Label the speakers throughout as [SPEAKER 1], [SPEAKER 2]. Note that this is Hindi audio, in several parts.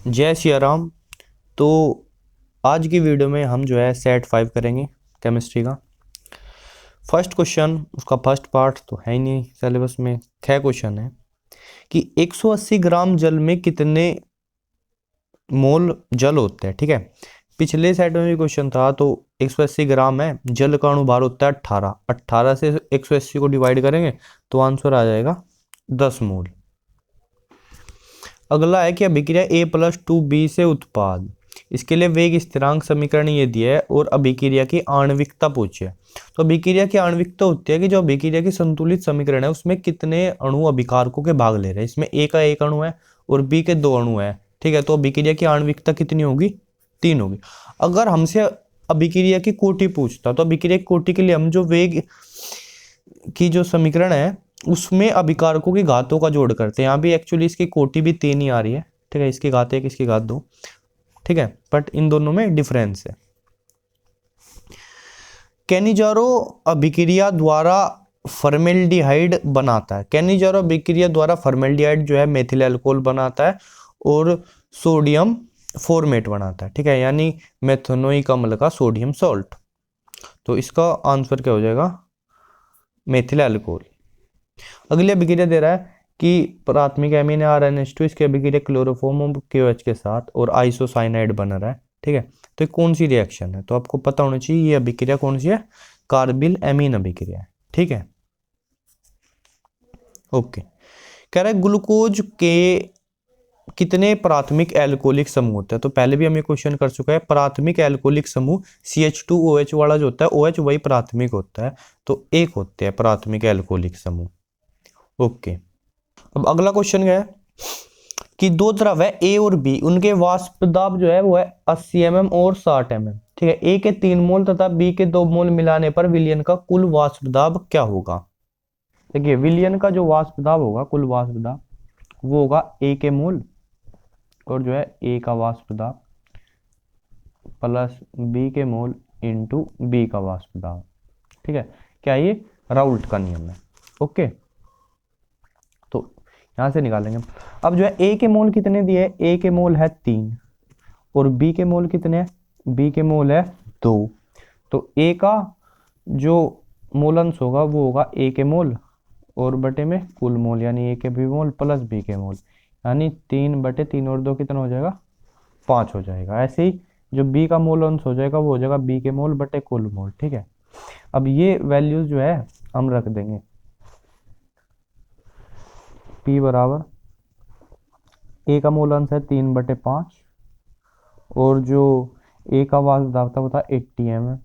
[SPEAKER 1] जय सिया राम। तो आज की वीडियो में हम जो है सेट 5 करेंगे केमिस्ट्री का। फर्स्ट क्वेश्चन, उसका फर्स्ट पार्ट तो है ही नहीं सिलेबस में। 6 क्वेश्चन है कि 180 ग्राम जल में कितने मोल जल होते हैं। ठीक है, पिछले सेट में भी क्वेश्चन था तो 180 ग्राम है, जल का अणुभार होता है 18। 18 से 180 को डिवाइड करेंगे तो आंसर आ जाएगा 10 मोल। अगला है कि अभिक्रिया A+2B से उत्पाद, इसके लिए वेग स्थिरांक समीकरण ये दिया है और अभिक्रिया की आणविकता पूछी है। तो अभिक्रिया की आणविकता होती है कि जो अभिक्रिया की संतुलित समीकरण है उसमें कितने अणु अभिकारकों के भाग ले रहे हैं। इसमें A का 1 अणु है और B के 2 अणु है। ठीक है, तो अभिक्रिया की आणविकता कितनी होगी? 3 होगी। अगर हमसे अभिक्रिया की कोटि पूछता तो अभिक्रिया की कोटि के लिए हम जो वेग की जो समीकरण है उसमें अभिकारकों की घातों का जोड़ करते हैं। यहाँ भी एक्चुअली इसकी कोटि भी 3 ही आ रही है। ठीक है, इसकी घात 1 इसकी घात 2। ठीक है, बट इन दोनों में डिफरेंस है। कैनिजारो अभिक्रिया द्वारा फॉर्मेल्डिहाइड बनाता है। कैनिजारो अभिक्रिया द्वारा फॉर्मेल्डिहाइड जो है मेथिल अल्कोहल बनाता है और सोडियम फॉर्मेट बनाता है। ठीक है, यानी मेथनोइक अम्ल का सोडियम सॉल्ट। तो इसका आंसर क्या हो जाएगा? Methyl alcohol. अगली अभिक्रिया दे रहा है कि प्राथमिक एमीन RnH2 इसके अभिक्रिया क्लोरोफॉर्म KOH के साथ और आइसोसाइनाइड बन रहा है। ठीक है, तो ये कौन सी रिएक्शन है? तो आपको पता होना चाहिए ये अभिक्रिया कौन सी है। कार्बिल एमीन अभिक्रिया है। ठीक है, ओके। कह रहा है ग्लूकोज के कितने प्राथमिक एल्कोहलिक समूह होते हैं। तो पहले भी हम ये क्वेश्चन कर चुका है। प्राथमिक एल्कोहलिक समूह CH2OH वाला जो होता है OH वही प्राथमिक होता है, तो एक होते हैं प्राथमिक एल्कोहलिक समूह। ओके, अब अगला क्वेश्चन क्या है कि दो द्रव है A और B, उनके वाष्प दाब जो है वो है 80 mm और 60 mm। ठीक है, A के 3 मोल तथा B के 2 मोल मिलाने पर विलयन का कुल वाष्प दाब क्या होगा? देखिए, विलयन का जो वाष्प दाब होगा, कुल वाष्प दाब, वो होगा A के मोल और जो है A का वाष्प दाब प्लस B के मोल इंटू B का वाष्प दाब। ठीक है, क्या ये राउल्ट का नियम है? ओके, तो यहां से निकालेंगे। अब जो है A के मोल कितने दिए? A के मोल है 3 और B के मोल कितने हैं? B के मोल है 2। तो A का जो मोलंश होगा वो होगा A के मोल और बटे में कुल मोल, यानी A के B मोल प्लस B के मोल, यानी 3/3 और 2 कितना हो जाएगा? 5 हो जाएगा। ऐसे ही जो B का मोल अंश हो जाएगा वो हो जाएगा B के मोल बटे कुल मोल। ठीक है, अब ये वैल्यूज जो है हम रख देंगे। P बराबर A का मोल अंश है 3/5 और जो A का वाष्प दाब था वो था 80 mm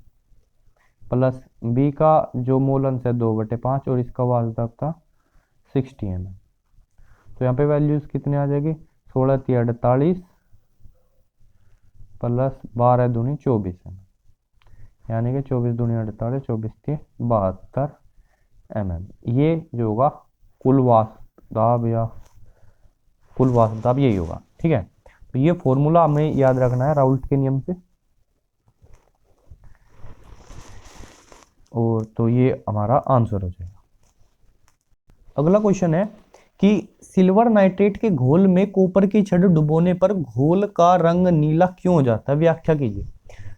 [SPEAKER 1] प्लस B का जो मोल अंश है 2/5 और इसका वाष्प दाब था 60 mm। तो यहाँ पे वैल्यूज कितने आ जाएगी? 16 × 48 प्लस 12 दूनी 24 mm, यानी कि 24 दूनी 48, 24 × 72 mm। ये जो होगा कुल वाष्प दाब या कुल वाष्प दाब यही होगा। ठीक है, तो ये फॉर्मूला हमें याद रखना है राउल्ट के नियम से। और तो ये हमारा आंसर हो जाएगा। अगला क्वेश्चन है कि सिल्वर नाइट्रेट के घोल में कॉपर की छड़ डुबोने पर घोल का रंग नीला क्यों हो जाता है? व्याख्या कीजिए।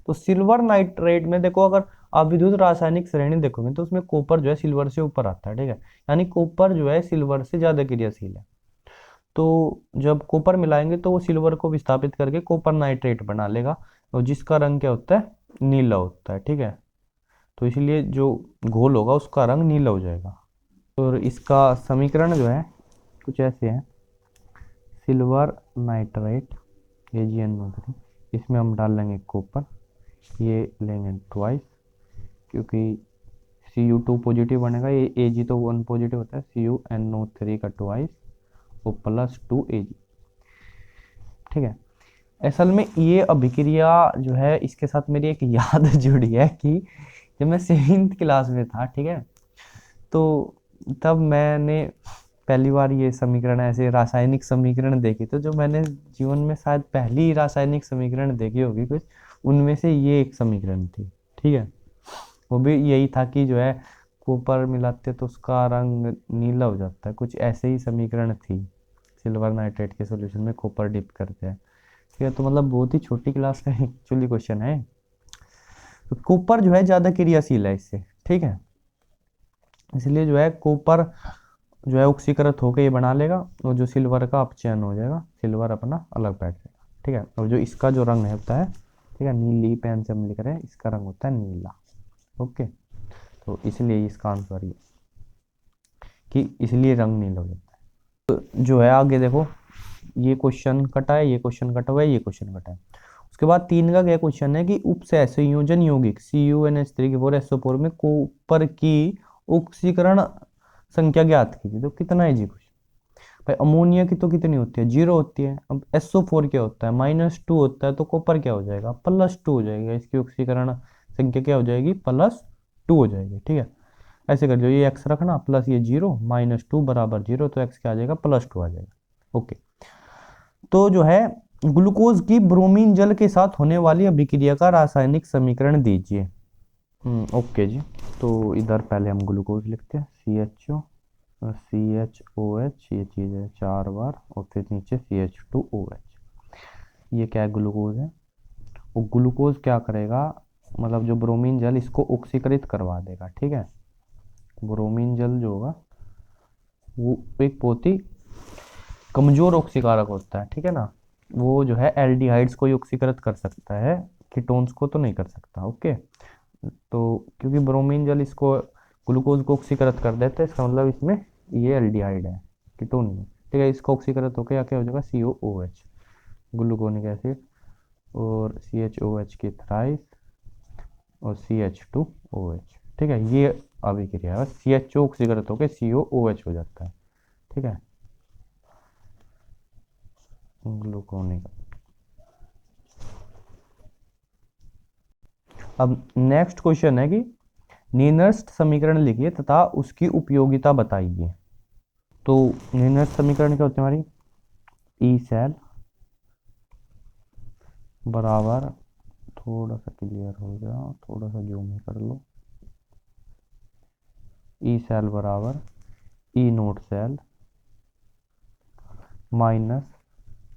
[SPEAKER 1] तो सिल्वर नाइट्रेट में देखो, अगर आप विद्युत रासायनिक श्रेणी देखोगे तो उसमें कॉपर जो है सिल्वर से ऊपर आता है। ठीक है, यानी कॉपर जो है सिल्वर से ज्यादा क्रियाशील है। तो जब कॉपर मिलाएंगे तो वो सिल्वर को विस्थापित करके कॉपर नाइट्रेट बना लेगा और जिसका रंग क्या होता है? नीला होता है। ठीक है, तो इसलिए जो घोल होगा उसका रंग नीला हो जाएगा। और इसका समीकरण जो है कुछ ऐसे है। सिल्वर नाइट्रेट AgNO3, इसमें हम डाल लेंगे कॉपर, ये लेंगे ट्वाइस क्योंकि Cu2 पॉजिटिव बनेगा, ये Ag तो 1 पॉजिटिव होता है, CuNO3 का ट्वाइस और प्लस 2 Ag। ठीक है, असल में ये अभिक्रिया जो है इसके साथ मेरी एक याद जुड़ी है कि जब मैं 7th क्लास में था, ठीक है, तो तब मैंने पहली बार ये समीकरण, ऐसे रासायनिक समीकरण देखी। तो जो मैंने जीवन में शायद पहली रासायनिक समीकरण देखी होगी कुछ, उनमें से ये एक समीकरण थी। ठीक है, वो भी यही था कि जो है कॉपर मिलाते तो उसका रंग नीला हो जाता है, कुछ ऐसे ही समीकरण थी। सिल्वर नाइट्रेट के सॉल्यूशन में कॉपर डिप करते हैं ठीक है, तो मतलब बहुत ही छोटी क्लास का एक्चुअली क्वेश्चन है। तो कॉपर जो है ज्यादा क्रियाशील है इससे, ठीक है, इसलिए जो है कॉपर जो है ऑक्सीकृत होकर ये बना लेगा, और जो सिल्वर का अपचयन हो जाएगा, सिल्वर अपना अलग बैठ जाएगा, ठीक है। और जो इसका जो रंग है होता है, ठीक है, नीली पेन से हम लिख रहे हैं, इसका रंग होता है नीला। ओके, तो इसलिए इसका आंसर ये कि इसलिए रंग नीला हो जाता है। तो जो है आगे देखो, ये क्वेश्चन कटा है, ये क्वेश्चन कटा हुआ है, ये क्वेश्चन कटा है। उसके बाद 3 का क्या क्वेश्चन है कि उपसह संयोजन यौगिक CuNH3 में कॉपर की ऑक्सीकरण संख्या ज्ञात कीजिए। तो कितना है जी क्वेश्चन, भाई अमोनिया की तो कितनी होती है, 0 होती है। अब SO4 क्या होता है, -2 होता है, तो कॉपर क्या हो जाएगा, +2 हो जाएगा। इसकी ऑक्सीकरण संख्या क्या हो जाएगी, +2 हो जाएगी, ठीक है। ऐसे कर दो, ये x रखना, प्लस ये 0, -2 बराबर 0, तो x क्या आ जाएगा, +2 आ जाएगा। ओके, तो जो है ग्लूकोज की ब्रोमीन जल के साथ होने वाली अभिक्रिया का रासायनिक समीकरण दीजिए। ओके जी, तो इधर पहले हम ग्लूकोज लिखते हैं, CHO CHOH, ये चीज़ है 4 बार, और फिर नीचे CH2OH। ये क्या है, ग्लूकोज है। वो ग्लूकोज क्या करेगा, मतलब जो ब्रोमीन जल, इसको ऑक्सीकृत करवा देगा, ठीक है। ब्रोमीन जल जो होगा वो एक बहुत ही कमजोर ऑक्सीकारक होता है, ठीक है ना। वो जो है एल्डिहाइड्स को ही ऑक्सीकृत कर सकता है, कीटोन्स को तो नहीं कर सकता। ओके, तो क्योंकि ब्रोमीन जल इसको ग्लूकोज को ऑक्सीकृत कर देता है, इसका मतलब इसमें ये एल्डिहाइड है, कीटोन नहीं, ठीक है। इसको ऑक्सीकृत होकर क्या हो जाएगा, COOH, ग्लूकोनिक एसिड, और CHOH की थ्राइस, और CH2OH, ठीक है। ये अभिक्रिया है, CHO ऑक्सीकृत होकर COOH हो जाता है, ठीक है, ग्लूकोनिक। अब नेक्स्ट क्वेश्चन है कि नीनस्ट समीकरण लिखिए तथा उसकी उपयोगिता बताइए। तो नीनस्ट समीकरण क्या होती है हमारी, ई सेल बराबर, थोड़ा सा क्लियर हो गया, थोड़ा सा जूम ही कर लो, ई सेल बराबर ई नोट सेल माइनस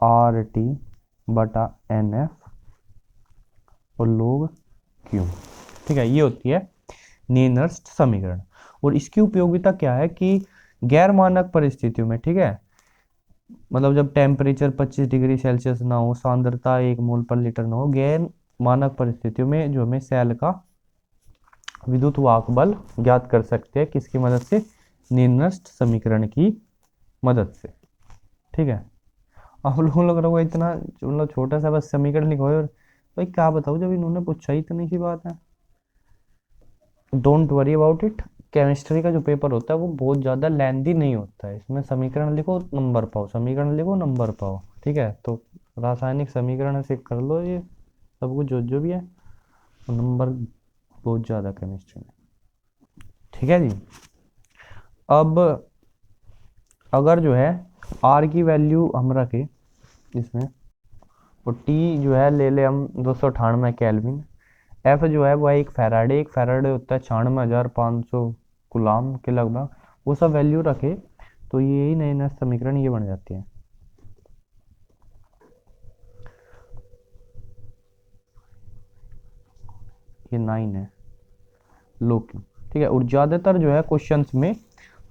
[SPEAKER 1] RT बटा NF और लोग क्यू, ठीक है। ये होती है नीनस्ट समीकरण। और इसकी उपयोगिता क्या है कि गैर मानक परिस्थितियों में, ठीक है, मतलब जब टेम्परेचर 25 डिग्री सेल्सियस ना हो, सांद्रता 1 मोल पर लीटर ना हो, गैर मानक परिस्थितियों में जो हमें सेल का विद्युत वाहक बल ज्ञात कर सकते हैं, किसकी मदद से, नीनस्ट समीकरण की मदद से, ठीक है। आप लोगों लग रहा होगा इतना मतलब छोटा सा बस समीकरण लिखो, और भाई क्या बताओ, जब इन्होंने पूछा ही इतनी सी बात है। Don't worry about it, chemistry का जो पेपर होता है वो बहुत ज़्यादा लेंदी नहीं होता है। इसमें समीकरण लिखो नंबर पाओ, समीकरण लिखो नंबर पाओ, ठीक है। तो रासायनिक समीकरण से कर लो ये सब कुछ जो जो भी है, नंबर बहुत ज़्यादा केमिस्ट्री में, ठीक है जी। अब अगर जो है आर की वैल्यू हम रखें इसमें, और टी जो है ले ले हम 298 केल्विन, एफ जो है वो है एक फेराडे होता है 96,500 गुलाम के लगभग, वो सब वैल्यू रखे, तो ये ही नए नए समीकरण ये बन जाती है। ये 9 है, लो क्यों, ठीक है। और ज़्यादातर जो है क्वेश्चंस में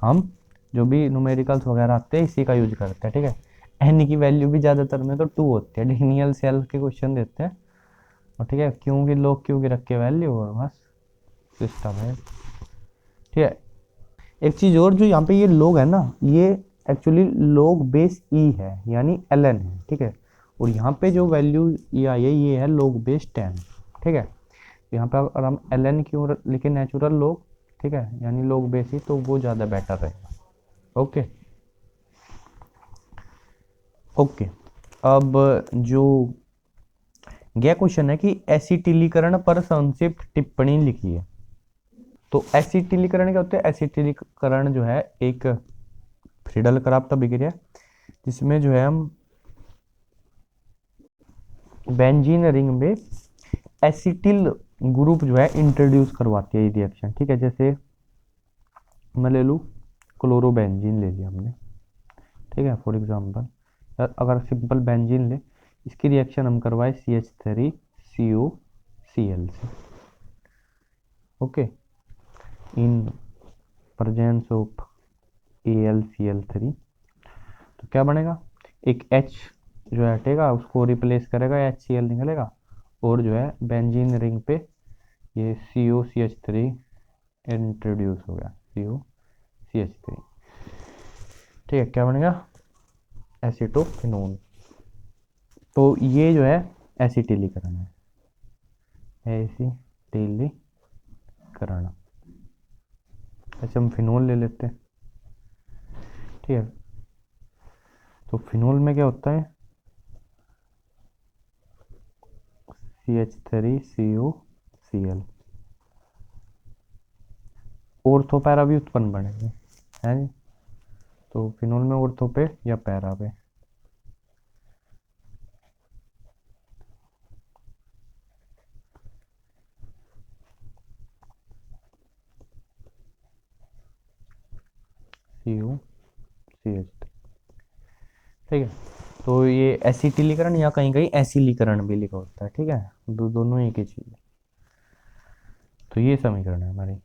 [SPEAKER 1] हम जो भी न्यूमेरिकल्स वगैरह आते हैं इसी का यूज करते हैं, ठीक है। एन की वैल्यू भी ज़्यादातर में तो 2 होती है, डिनियल सेल के क्वेश्चन देते हैं, और ठीक है, क्यों की लोग क्यों की रख के वैल्यू, और बस सिस्टम है, ठीक है। एक चीज़ और, जो यहाँ पे ये लोग है ना, ये एक्चुअली लोग बेस ई है, यानी ln है, ठीक है। और यहाँ पे जो वैल्यू ये आई है, ये है लोग बेस 10, ठीक है। यहाँ पे अगर हम ln क्यों लिखे, नेचुरल लोग, ठीक है, यानी लोग बेस ई, तो वो ज़्यादा बेटर रहेगा। ओके ओके, अब जो यह क्वेश्चन है कि एसिटिलीकरण पर संक्षिप्त टिप्पणी लिखिए। तो एसिटिलीकरण क्या होता है, एसिटिलीकरण जो है एक फ्रीडल क्राफ्ट अभिक्रिया, जिसमें जो है हम बेंजीन रिंग में एसिटिल ग्रुप जो है इंट्रोड्यूस करवाती है ये रिएक्शन, ठीक है। जैसे मैं ले लूँ क्लोरोबेंजीन ले लिया हमने, ठीक है, फॉर एग्जांपल। अगर सिंपल बेंजीन ले, इसकी रिएक्शन हम करवाए CH3COCl से। Okay, in presence of AlCl3 तो क्या बनेगा, एक H जो है हटेगा, उसको रिप्लेस करेगा, HCl निकलेगा, और जो है बेंजीन रिंग पे ये COCH3 इंट्रोड्यूस हो गया, COCH3। ठीक है, क्या बनेगा, एसीटोफिनोन। तो ये जो है एसिटिलीकरण है, एसिटिलीकरण। अच्छा, हम फिनोल ले लेते हैं। ठीक है, तो फिनोल में क्या होता है, CH3COCl, ऑर्थो पैरा भी उत्पन्न बनेंगे, है जी। तो फिनोल में ऑर्थो पे या पैरा पे, COCH3। ठीक है, तो ये एसिटिलीकरण या कहीं कहीं एसिलीकरण भी लिखा होता है। ठीक है, दोनों एक ही चीज है। तो ये समीकरण है हमारी।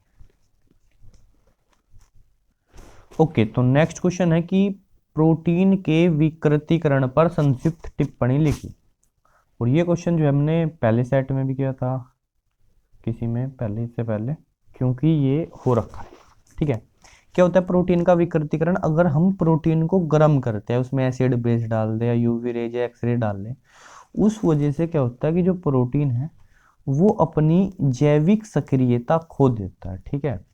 [SPEAKER 1] ओके, तो नेक्स्ट क्वेश्चन है कि प्रोटीन के विकृतीकरण पर संक्षिप्त टिप्पणी लिखी। और ये क्वेश्चन जो हमने पहले सेट में भी किया था, किसी में पहले, इससे पहले, क्योंकि ये हो रखा है। ठीक है, क्या होता है प्रोटीन का विकृतीकरण, अगर हम प्रोटीन को गर्म करते हैं, उसमें एसिड बेस डाल दे या यूवी रेज या एक्सरे डाल लें, उस वजह से क्या होता है कि जो प्रोटीन है वो अपनी जैविक सक्रियता खो देता है। ठीक है,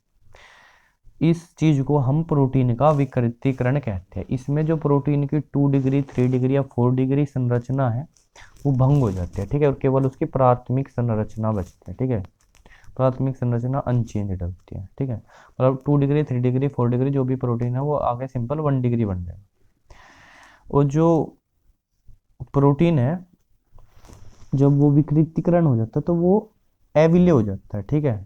[SPEAKER 1] इस चीज को हम प्रोटीन का विकृतीकरण कहते हैं। इसमें जो प्रोटीन की 2 डिग्री 3 डिग्री या 4 डिग्री संरचना है वो भंग हो जाती है। ठीक है, और केवल उसकी प्राथमिक संरचना बचती है। ठीक है, प्राथमिक संरचना अनचेंज्ड होती है। ठीक है, मतलब 2 डिग्री 3 डिग्री 4 डिग्री जो भी प्रोटीन है वो आगे सिंपल 1 डिग्री बन जाएगा। और जो प्रोटीन है जब वो विकृतीकरण हो जाता है तो वो एविले हो जाता है। ठीक है,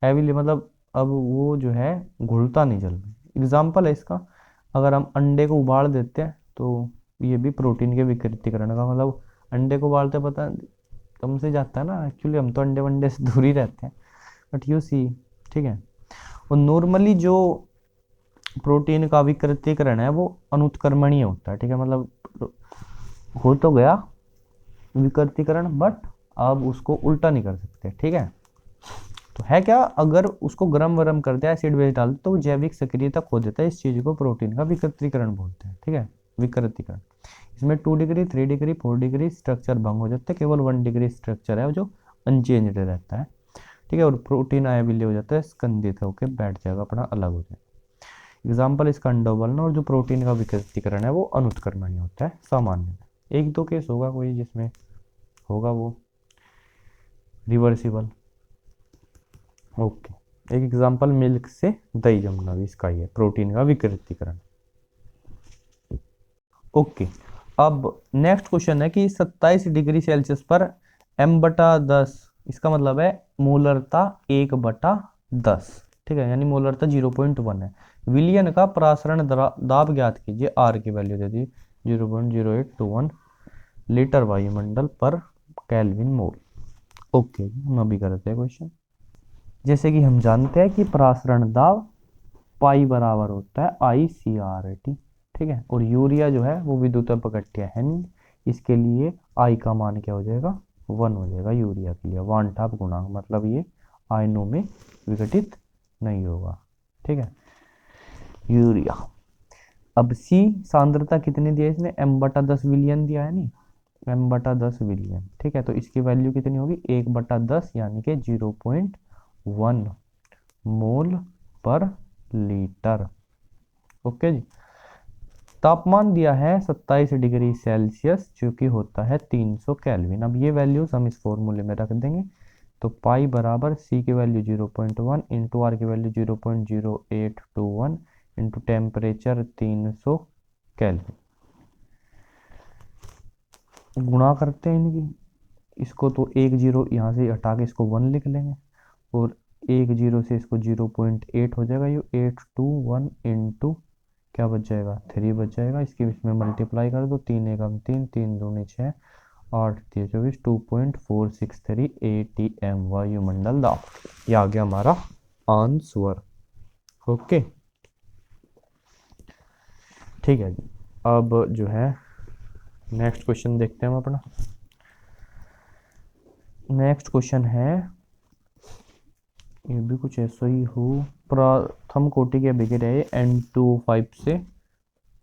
[SPEAKER 1] एविले मतलब अब वो जो है घुलता नहीं जल्दी। एग्जाम्पल है इसका, अगर हम अंडे को उबाल देते हैं तो ये भी प्रोटीन के विकृतीकरण का, मतलब अंडे को उबालते पता कम से जाता है ना, एक्चुअली हम तो अंडे वंडे से दूर ही रहते हैं, बट यू सी। ठीक है, और नॉर्मली जो प्रोटीन का विकृतीकरण है वो अनुत्क्रमणीय होता है। ठीक है, मतलब हो तो गया विकृतीकरण, बट अब उसको उल्टा नहीं कर सकते। ठीक है, तो है क्या, अगर उसको गरम वरम कर दिया, एसिड बेस डाल तो वो जैविक सक्रियता खो देता है। इस चीज को प्रोटीन का विकृतीकरण बोलते हैं। ठीक है, विकृतीकरण। इसमें 2 डिग्री 3 डिग्री 4 डिग्री स्ट्रक्चर भंग हो जाता है, केवल 1 डिग्री स्ट्रक्चर है जो अनचेंज्ड रहता है। ठीक है, और प्रोटीन आयाविल्य हो जाता है, स्कंदित होकर बैठ जाएगा, अपना अलग हो जाएगा। एग्जाम्पल इसका अंडा उबालना। और जो प्रोटीन का विकृतीकरण है वो अनुत्क्रमणीय होता है सामान्य। एक दो केस होगा कोई जिसमें होगा वो रिवर्सिबल। ओके, एक एग्जाम्पल मिल्क से दही जमना भी इसका ही है, प्रोटीन का विकृतीकरण। ओके, अब नेक्स्ट क्वेश्चन है कि 27 डिग्री सेल्सियस पर m/10, इसका मतलब है मोलरता 1/10। ठीक है, यानी मोलरता 0.1 है। विलियन का प्रासरण दाब ज्ञात कीजिए। आर की वैल्यू दे दी 0.0821 लीटर वायुमंडल पर केल्विन मोल। ओके, हम अभी करते हैं क्वेश्चन। जैसे कि हम जानते हैं कि प्रासरण दाब पाई बराबर होता है ICRT। ठीक है, और यूरिया जो है वो विद्युत अपघट्य है नहीं, इसके लिए आई का मान क्या हो जाएगा, 1 हो जाएगा यूरिया के लिए। वन टाप गुणांक, मतलब ये आयनों में विघटित नहीं होगा। ठीक है, यूरिया। अब सी सांद्रता कितनी दिया है इसने, m/10 विलियन दिया है नहीं, m/10 विलियन। ठीक है, तो इसकी वैल्यू कितनी होगी, 1/10 यानी कि 0.1 मोल पर लीटर। ओके जी। तापमान दिया है 27 डिग्री सेल्सियस जो कि होता है 300 केल्विन। अब ये वैल्यूज हम इस फॉर्मूले में रख देंगे। तो पाई बराबर सी की वैल्यू 0.1 इंटू आर की वैल्यू 0.0821 इंटू टेम्परेचर 300 केल्विन। गुणा करते हैं इनकी, इसको तो एक जीरो यहाँ से हटा के इसको 1 लिख लेंगे, और एक जीरो से इसको 0.8 हो जाएगा, ये 821 इंटू क्या बच जाएगा, 3 बच जाएगा। इसकी इसमें मल्टीप्लाई कर दो, 3 एकम 3, 3 दूनी 6, 8 3 24, 2.463 ATM वायुमंडल दाब। ये आ गया हमारा आंसर। ओके, ठीक है जी। अब जो है नेक्स्ट क्वेश्चन देखते हैं हम अपना। नेक्स्ट क्वेश्चन है, ये भी कुछ ऐसा ही हो। प्रथम कोटि की अभिक्रिया है N25 से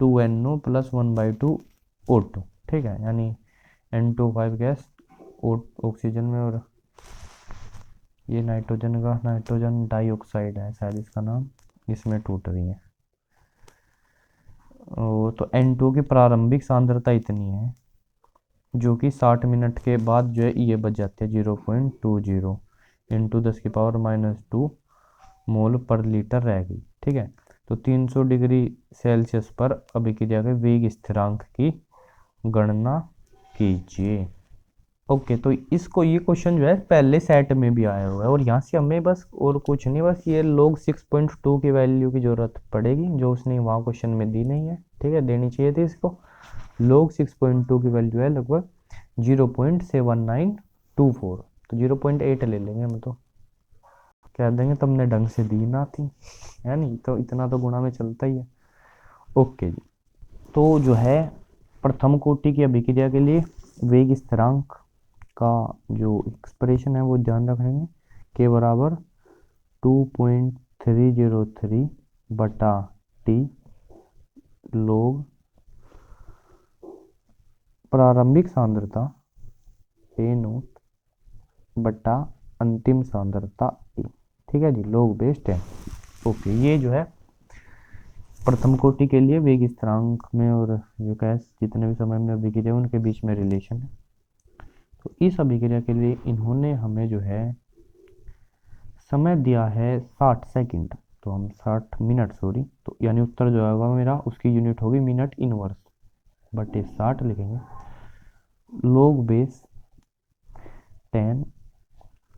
[SPEAKER 1] 2NO प्लस 1/2O2। ठीक है, यानी N25 गैस ऑक्सीजन में, और ये नाइट्रोजन का नाइट्रोजन डाइऑक्साइड है शायद इसका नाम, इसमें टूट रही है। तो N2 की प्रारंभिक सांद्रता इतनी है, जो कि 60 मिनट के बाद जो है ये बच जाती है 0.20 इंटू 10⁻⁻² मोल पर लीटर रह गई। ठीक है, तो 300 डिग्री सेल्सियस पर अभिक्रिया के वेग स्थिरांक की गणना कीजिए। ओके, तो इसको ये क्वेश्चन जो है पहले सेट में भी आया हुआ है, और यहाँ से हमें बस और कुछ नहीं, बस ये log 6.2 की वैल्यू की जरूरत पड़ेगी, जो उसने वहाँ क्वेश्चन में दी नहीं है। ठीक है, देनी चाहिए थी इसको। log 6.2 की वैल्यू है लगभग 0.7924, तो 0.8 ले लेंगे हम, तो कह देंगे तुमने ढंग से दी ना थी, है नहीं, तो इतना तो गुणा में चलता ही है। ओके जी, तो जो है प्रथम कोटि की अभिक्रिया के लिए वेग स्थिरांक का जो एक्सप्रेशन है वो ध्यान रखेंगे, के बराबर 2.303 बटा टी लोग प्रारंभिक सांद्रता ए नोट बटा अंतिम सांद्रता ए। ठीक है जी, लोग बेस 10। ओके, ये जो है प्रथम कोटि के लिए वेग स्थिरांक में और जो गैस जितने भी समय में अभिक्रिया उनके बीच में रिलेशन है। तो इस अभिक्रिया के लिए इन्होंने हमें जो है समय दिया है 60 सेकंड, तो हम 60 मिनट सॉरी, तो यानी उत्तर जो होगा मेरा उसकी यूनिट होगी मिनट इनवर्स बटे 60 लिखेंगे। लोग बेस 10,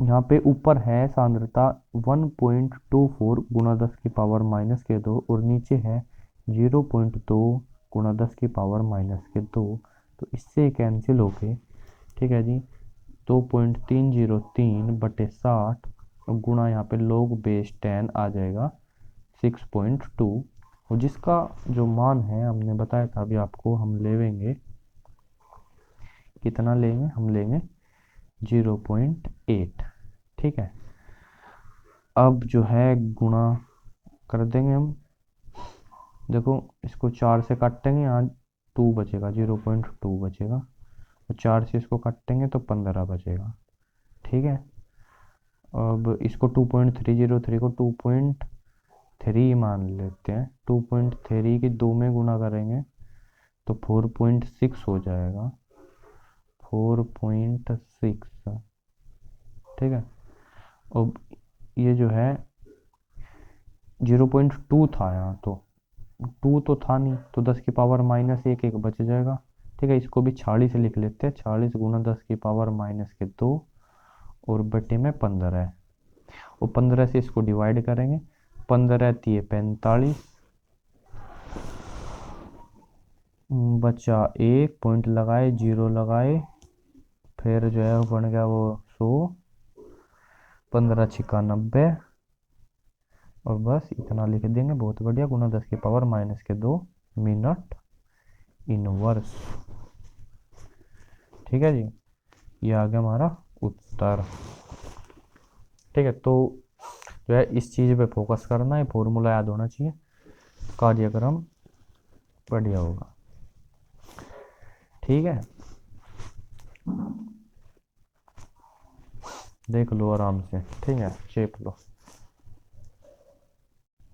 [SPEAKER 1] यहाँ पे ऊपर है सांद्रता 1.24 गुणा 10⁻⁻2 और नीचे है 0.2 गुणा 10⁻⁻2, तो इससे कैंसिल होके, ठीक है जी, 2.303 बटे 60 गुणा यहाँ पे लोग बेस 10 आ जाएगा 6.2, और जिसका जो मान है हमने बताया था अभी आपको, हम लेंगे कितना लेंगे, हम लेंगे 0.8। ठीक है, अब जो है गुणा कर देंगे हम, देखो इसको 4 से काटेंगे, यहाँ 2 बचेगा, 0.2 बचेगा, और 4 से इसको काटेंगे तो 15 बचेगा। ठीक है, अब इसको 2.303 को 2.3 मान लेते हैं, 2.3 की 2 में गुणा करेंगे तो 4.6 हो जाएगा, 4.6। ठीक है, अब ये जो है 0.2 था यहाँ, तो 2 तो था नहीं, तो 10⁻⁻1 बच जाएगा। ठीक है, इसको भी 40 लिख लेते हैं, 40 गुणा 10⁻⁻2 और बटे में 15 है, और 15 से इसको डिवाइड करेंगे, 15 है 45, बचा 1 पॉइंट लगाए, 0 लगाए, फिर जो है बन गया वो 100, 15 छिका 90, और बस इतना लिख देंगे, बहुत बढ़िया, गुणा 10⁻⁻2 मिनट इनवर्स। ठीक है जी, ये आ गया हमारा उत्तर। ठीक है, तो जो है इस चीज़ पे फोकस करना है, फॉर्मूला याद होना चाहिए, कार्यक्रम बढ़िया होगा। ठीक है, देख लो आराम से, ठीक है, चेप लो।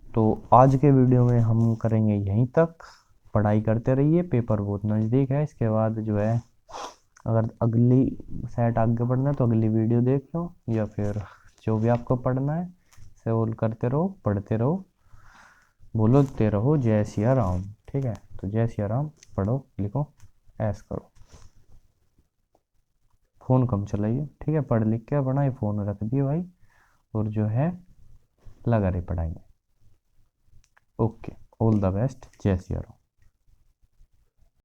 [SPEAKER 1] तो आज के वीडियो में हम करेंगे यहीं तक, पढ़ाई करते रहिए, पेपर बहुत नज़दीक है। इसके बाद जो है अगर अगली सेट आगे पढ़ना है तो अगली वीडियो देख लो, या फिर जो भी आपको पढ़ना है सोल्व करते रहो, पढ़ते रहो, बोलते रहो जय सिया राम। ठीक है, तो जय सिया राम, पढ़ो लिखो ऐस करो, फ़ोन कम चलाइए। ठीक है, पढ़ लिख के अपना ये फ़ोन रख दिए भाई, और जो है लगा रहे पढ़ाई में। ओके। ऑल द बेस्ट, जय सिया राम।